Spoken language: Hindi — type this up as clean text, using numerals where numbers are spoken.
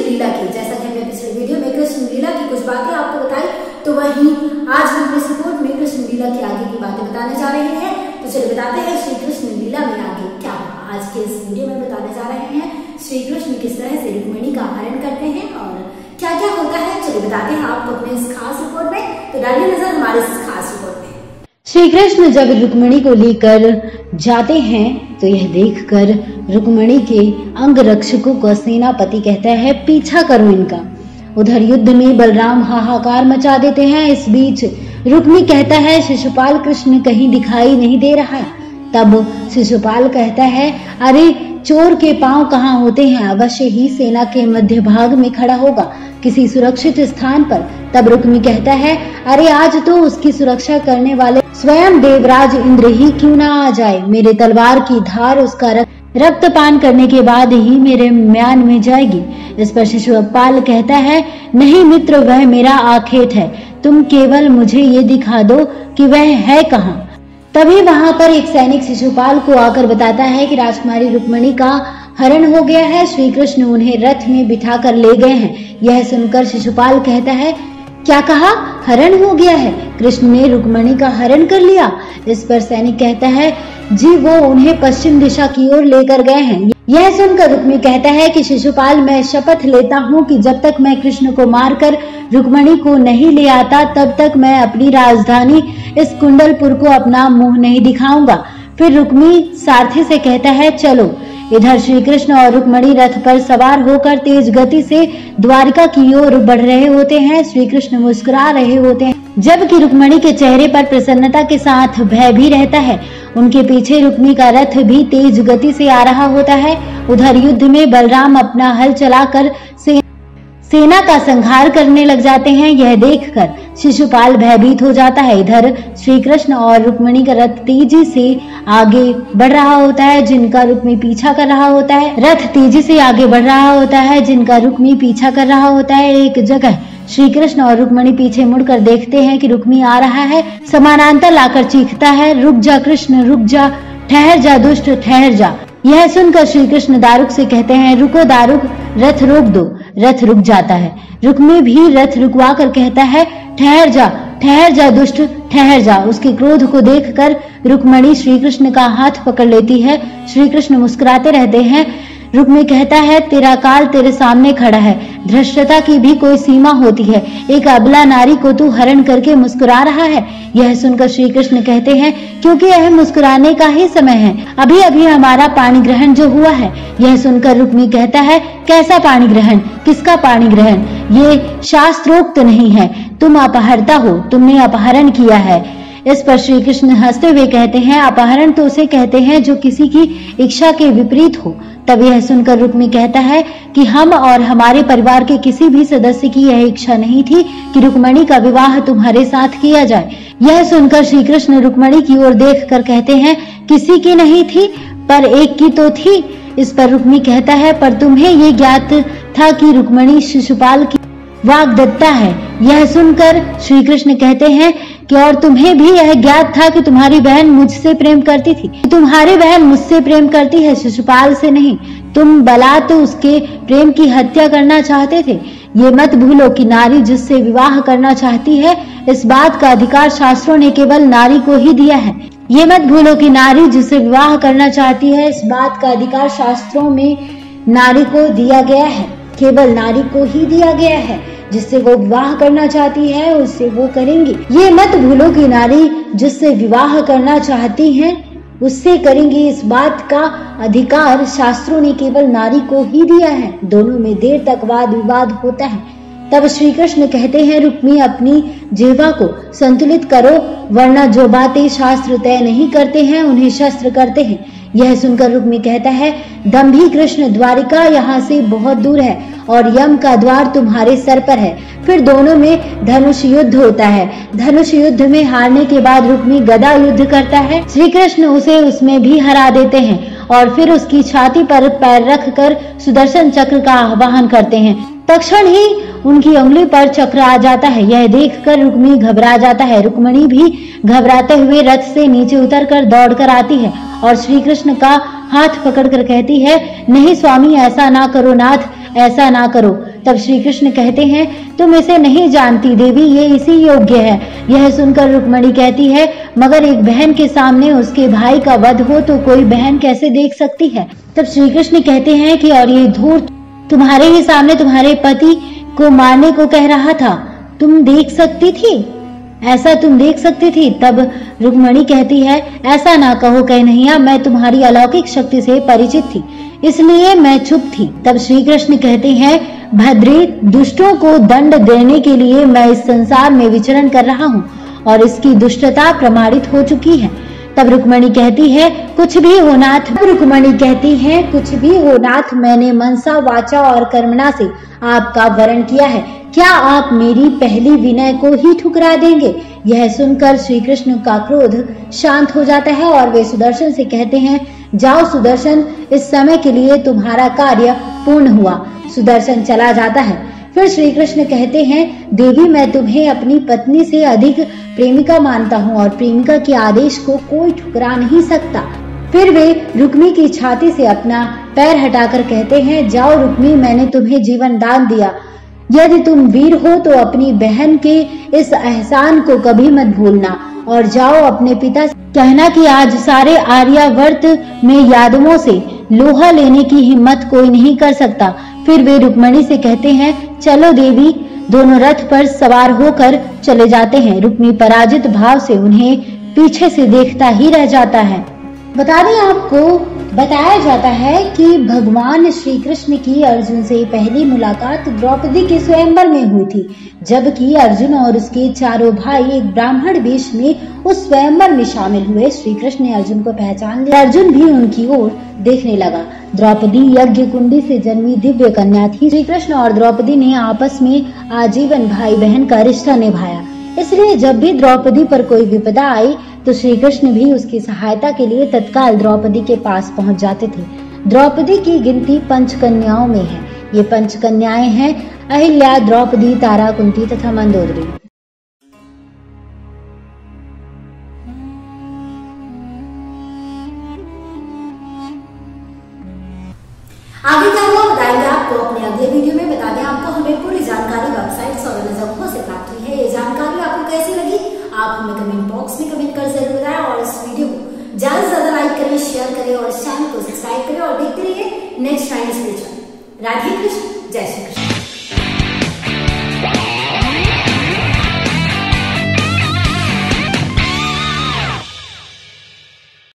लीला की। जैसा कि हमने पिछले वीडियो में कृष्ण लीला की कुछ बातें आपको बताई, तो वहीं आज हम इस रिपोर्ट में कृष्ण लीला की आगे की बातें बताने जा रहे हैं। तो चलिए बताते हैं श्री कृष्ण लीला में आगे क्या हुआ। आज के इस वीडियो में बताने जा रहे हैं श्री कृष्ण किस तरह से रुक्मिणी का अपहरण करते हैं और क्या क्या होता है। चलिए बताते हैं आपको अपने इस खास रिपोर्ट में। तो डालिए नजर हमारे इस खास रिपोर्ट में। श्री कृष्ण जब रुक्मिणी को लेकर जाते हैं तो यह देखकर रुक्मिणी के अंग रक्षकों को सेनापति कहता है पीछा करो इनका। उधर युद्ध में बलराम हाहाकार मचा देते हैं। इस बीच रुक्मिणी कहता है शिशुपाल कृष्ण कहीं दिखाई नहीं दे रहा। तब शिशुपाल कहता है अरे चोर के पांव कहाँ होते हैं, अवश्य ही सेना के मध्य भाग में खड़ा होगा किसी सुरक्षित स्थान पर। तब रुक्मिणी कहता है अरे आज तो उसकी सुरक्षा करने वाले स्वयं देवराज इंद्र ही क्यों ना आ जाए। मेरे तलवार की धार उसका रक्तपान करने के बाद ही मेरे म्यान में जाएगी। इस पर शिशुपाल कहता है नहीं मित्र, वह मेरा आखेट है, तुम केवल मुझे ये दिखा दो कि वह है कहाँ। तभी वहां पर एक सैनिक शिशुपाल को आकर बताता है कि राजकुमारी रुक्मिणी का हरण हो गया है, श्री कृष्ण उन्हें रथ में बिठा कर ले गए हैं। यह सुनकर शिशुपाल कहता है क्या कहा, हरण हो गया है, कृष्ण ने रुक्मिणी का हरण कर लिया। इस पर सैनिक कहता है जी वो उन्हें पश्चिम दिशा की ओर लेकर गए हैं। यह सुनकर रुक्मिणी कहता है कि शिशुपाल मैं शपथ लेता हूँ कि जब तक मैं कृष्ण को मारकर रुक्मिणी को नहीं ले आता तब तक मैं अपनी राजधानी इस कुंडलपुर को अपना मुंह नहीं दिखाऊंगा। फिर रुक्मिणी सारथी से कहता है चलो। इधर श्री कृष्ण और रुक्मिणी रथ पर सवार होकर तेज गति से द्वारिका की ओर बढ़ रहे होते हैं। श्री कृष्ण मुस्कुरा रहे होते हैं जबकि रुक्मिणी के चेहरे पर प्रसन्नता के साथ भय भी रहता है। उनके पीछे रुक्मिणी का रथ भी तेज गति से आ रहा होता है। उधर युद्ध में बलराम अपना हल चलाकर सेना का संहार करने लग जाते हैं। यह देखकर शिशुपाल भयभीत हो जाता है। इधर श्री कृष्ण और रुक्मिणी का रथ तेजी से आगे बढ़ रहा होता है जिनका रुक्मिणी पीछा कर रहा होता है। रथ तेजी से आगे बढ़ रहा होता है जिनका रुक्मिणी पीछा कर रहा होता है। एक जगह श्री कृष्ण और रुक्मिणी पीछे मुड़कर देखते हैं कि रुक्मिणी आ रहा है। समानांतर लाकर चीखता है रुक जा कृष्ण रुक जा, ठहर जा दुष्ट ठहर जा। यह सुनकर श्री कृष्ण दारुक से कहते हैं रुको दारुक, रथ रोक दो। रथ रुक जाता है। रुक्मिणी भी रथ रुकवा कर कहता है ठहर जा दुष्ट ठहर जा। उसके क्रोध को देखकर रुक्मिणी श्री कृष्ण का हाथ पकड़ लेती है। श्री कृष्ण मुस्कुराते रहते हैं। रुक्मिणी कहता है तेरा काल तेरे सामने खड़ा है, धृष्टता की भी कोई सीमा होती है, एक अबला नारी को तू हरण करके मुस्कुरा रहा है। यह सुनकर श्री कृष्ण कहते हैं क्योंकि यह मुस्कुराने का ही समय है, अभी अभी हमारा पाणी ग्रहण जो हुआ है। यह सुनकर रुक्मिणी कहता है कैसा पाणी ग्रहण, किसका पाणी ग्रहण, ये शास्त्रोक्त नहीं है, तुम अपहर्ता हो, तुमने अपहरण किया है। इस पर श्री कृष्ण हंसते हुए कहते हैं अपहरण तो उसे कहते हैं जो किसी की इच्छा के विपरीत हो। तब यह सुनकर रुक्मिणी कहता है कि हम और हमारे परिवार के किसी भी सदस्य की यह इच्छा नहीं थी कि रुक्मिणी का विवाह तुम्हारे साथ किया जाए। यह सुनकर श्री कृष्ण रुक्मिणी की ओर देखकर कहते हैं किसी की नहीं थी पर एक की तो थी। इस पर रुक्मिणी कहता है पर तुम्हें ये ज्ञात था कि रुक्मिणी शिशुपाल की वाग्दत्ता है। यह सुनकर श्री कृष्ण कहते हैं कि और तुम्हें भी यह ज्ञात था कि तुम्हारी बहन मुझसे प्रेम करती थी। तुम्हारी बहन मुझसे प्रेम करती है, शिशुपाल से नहीं। तुम बलात् उसके प्रेम की हत्या करना चाहते थे। ये मत भूलो कि नारी जिससे विवाह करना चाहती है इस बात का अधिकार शास्त्रों ने केवल नारी को ही दिया है। ये मत भूलो कि नारी जिससे विवाह करना चाहती है इस बात का अधिकार शास्त्रों में नारी को दिया गया है, केवल नारी को ही दिया गया है। जिससे वो विवाह करना चाहती है उससे वो करेंगी। ये मत भूलो कि नारी जिससे विवाह करना चाहती है उससे करेंगी, इस बात का अधिकार शास्त्रों ने केवल नारी को ही दिया है। दोनों में देर तक वाद विवाद होता है। तब श्री कृष्ण कहते हैं रुक्मिणी अपनी जिह्वा को संतुलित करो, वरना जो बातें शास्त्र तय नहीं करते हैं उन्हें शस्त्र करते हैं। यह सुनकर रुक्मिणी कहता है दंभी कृष्ण, द्वारिका यहाँ से बहुत दूर है और यम का द्वार तुम्हारे सर पर है। फिर दोनों में धनुष युद्ध होता है। धनुष युद्ध में हारने के बाद रुक्मिणी गदा युद्ध करता है। श्री कृष्ण उसे उसमें भी हरा देते हैं और फिर उसकी छाती पर पैर रखकर सुदर्शन चक्र का आह्वान करते हैं। तत्क्षण ही उनकी उंगली पर चक्र आ जाता है। यह देखकर रुक्मिणी घबरा जाता है। रुक्मिणी भी घबराते हुए रथ से नीचे उतरकर दौड़कर आती है और श्री कृष्ण का हाथ पकड़कर कहती है नहीं स्वामी, ऐसा ना करो नाथ, ऐसा ना करो। तब श्री कृष्ण कहते हैं, तुम इसे नहीं जानती देवी, ये इसी योग्य है। यह सुनकर रुक्मिणी कहती है, मगर एक बहन के सामने उसके भाई का वध हो तो कोई बहन कैसे देख सकती है। तब श्री कृष्ण कहते हैं कि और ये धूर्त तुम्हारे ही सामने तुम्हारे पति को मारने को कह रहा था, तुम देख सकती थी, ऐसा तुम देख सकती थी। तब रुक्मिणी कहती है, ऐसा ना कहो कन्हैया, मैं तुम्हारी अलौकिक शक्ति से परिचित थी, इसलिए मैं चुप थी। तब श्री कृष्ण कहते हैं, भद्रे, दुष्टों को दंड देने के लिए मैं इस संसार में विचरण कर रहा हूँ और इसकी दुष्टता प्रमाणित हो चुकी है। तब रुक्मिणी कहती है, कुछ भी हो नाथ। रुक्मिणी कहती है, कुछ भी हो नाथ, मैंने मनसा वाचा और कर्मणा से आपका वरण किया है, क्या आप मेरी पहली विनय को ही ठुकरा देंगे। यह सुनकर श्री कृष्ण का क्रोध शांत हो जाता है और वे सुदर्शन से कहते हैं, जाओ सुदर्शन, इस समय के लिए तुम्हारा कार्य पूर्ण हुआ। सुदर्शन चला जाता है। फिर श्री कृष्ण कहते हैं, देवी, मैं तुम्हें अपनी पत्नी से अधिक प्रेमिका मानता हूँ और प्रेमिका के आदेश को कोई ठुकरा नहीं सकता। फिर वे रुक्मी की छाती से अपना पैर हटाकर कहते हैं, जाओ रुक्मी, मैंने तुम्हें जीवन दान दिया, यदि तुम वीर हो तो अपनी बहन के इस एहसान को कभी मत भूलना और जाओ अपने पिता से कहना कि आज सारे आर्यावर्त में यादवों से लोहा लेने की हिम्मत कोई नहीं कर सकता। फिर वे रुक्मिणी से कहते हैं, चलो देवी। दोनों रथ पर सवार होकर चले जाते हैं। रुक्मी पराजित भाव से उन्हें पीछे से देखता ही रह जाता है। बता दें आपको, बताया जाता है कि भगवान श्री कृष्ण की अर्जुन से पहली मुलाकात द्रौपदी के स्वयंवर में हुई थी, जबकि अर्जुन और उसके चारों भाई एक ब्राह्मण वेश में उस स्वयंवर में शामिल हुए। श्री कृष्ण ने अर्जुन को पहचान लिया, अर्जुन भी उनकी ओर देखने लगा। द्रौपदी यज्ञ कुंडी से जन्मी दिव्य कन्या थी। श्री कृष्ण और द्रौपदी ने आपस में आजीवन भाई बहन का रिश्ता निभाया, इसलिए जब भी द्रौपदी पर कोई विपदा आई तो श्री कृष्ण भी उसकी सहायता के लिए तत्काल द्रौपदी के पास पहुंच जाते थे। द्रौपदी की गिनती 5 कन्याओं में है। ये 5 कन्याएं हैं अहिल्या, द्रौपदी, तारा, कुंती तथा मंदोदरी। आगे क्या हुआ बताएंगे आपको अपने अगले वीडियो में। बता दें आपको, हमें पूरी जानकारी वेबसाइट्स और अन्य जगहों से प्राप्त हुई है। ये जानकारी आपको कैसी लगी आप हमें कमेंट बॉक्स में कमेंट कर जरूर बताएं और इस वीडियो को ज्यादा से ज्यादा लाइक करें, शेयर करें और चैनल को सब्सक्राइब करें और देखते रहिए नेक्स्ट टाइम।